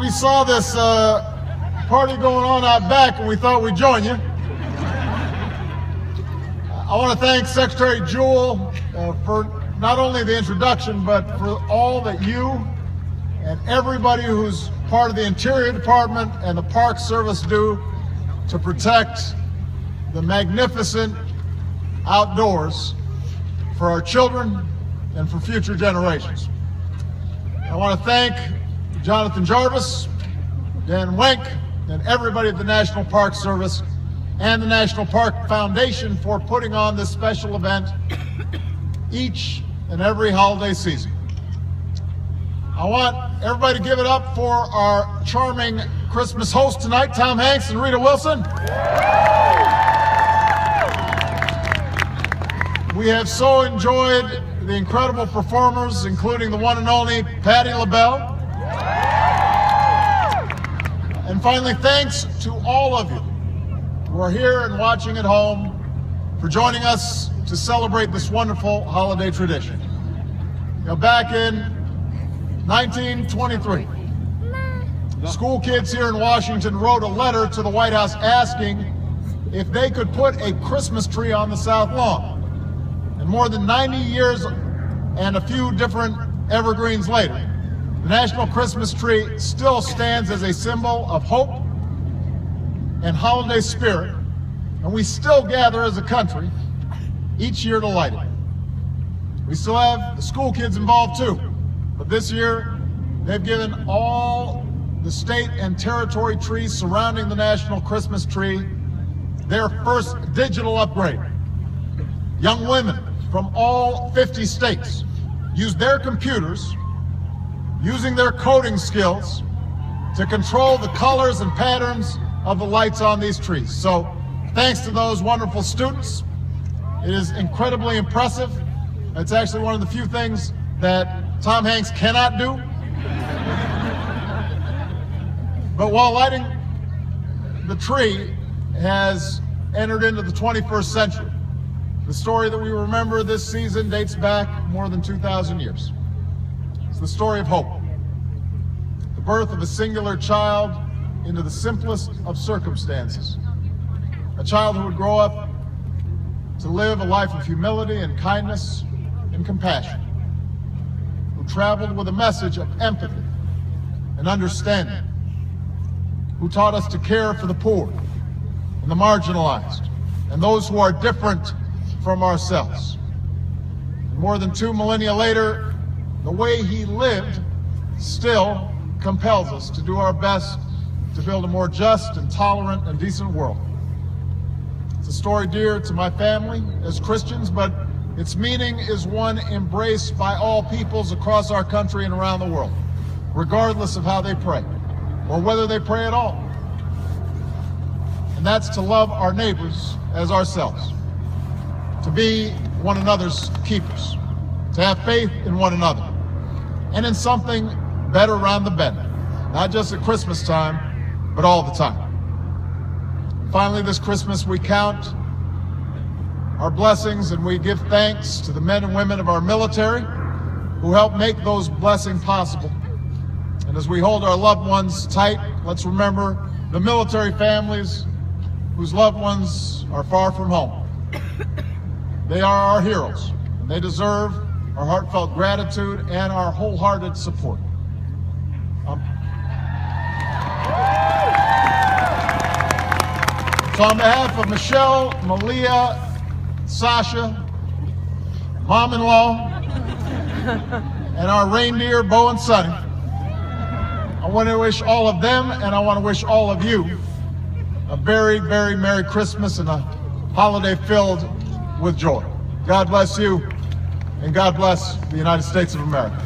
We saw this party going on out back and we thought we'd join you. I want to thank Secretary Jewell for not only the introduction, but for all that you and everybody who's part of the Interior Department and the Park Service do to protect the magnificent outdoors for our children and for future generations. I want to thank Jonathan Jarvis, Dan Wenk, and everybody at the National Park Service and the National Park Foundation for putting on this special event each and every holiday season. I want everybody to give it up for our charming Christmas host tonight, Tom Hanks and Rita Wilson. We have so enjoyed the incredible performers, including the one and only Patti LaBelle. And finally, thanks to all of you who are here and watching at home for joining us to celebrate this wonderful holiday tradition. You know, back in 1923, school kids here in Washington wrote a letter to the White House asking if they could put a Christmas tree on the South Lawn. And more than 90 years and a few different evergreens later, the National Christmas Tree still stands as a symbol of hope and holiday spirit, and we still gather as a country each year to light it. We still have the school kids involved too, but this year they've given all the state and territory trees surrounding the National Christmas Tree their first digital upgrade. Young women from all 50 states use their computers, using their coding skills, to control the colors and patterns of the lights on these trees. So thanks to those wonderful students. It is incredibly impressive. It's actually one of the few things that Tom Hanks cannot do. But while lighting the tree has entered into the 21st century, the story that we remember this season dates back more than 2,000 years. It's the story of hope. The birth of a singular child into the simplest of circumstances. A child who would grow up to live a life of humility and kindness and compassion. Who traveled with a message of empathy and understanding. Who taught us to care for the poor and the marginalized and those who are different from ourselves. And more than 2 millennia later, the way he lived still compels us to do our best to build a more just and tolerant and decent world. It's a story dear to my family as Christians, but its meaning is one embraced by all peoples across our country and around the world, regardless of how they pray, or whether they pray at all. And that's to love our neighbors as ourselves, to be one another's keepers, to have faith in one another, and in something better around the bend, not just at Christmas time, but all the time. Finally, this Christmas we count our blessings and we give thanks to the men and women of our military who help make those blessings possible. And as we hold our loved ones tight, let's remember the military families whose loved ones are far from home. They are our heroes, and they deserve our heartfelt gratitude and our wholehearted support. So on behalf of Michelle, Malia, Sasha, mom-in-law, and our reindeer, Bo and Sonny, I want to wish all of them, and I want to wish all of you, a very, very Merry Christmas and a holiday filled with joy. God bless you, and God bless the United States of America.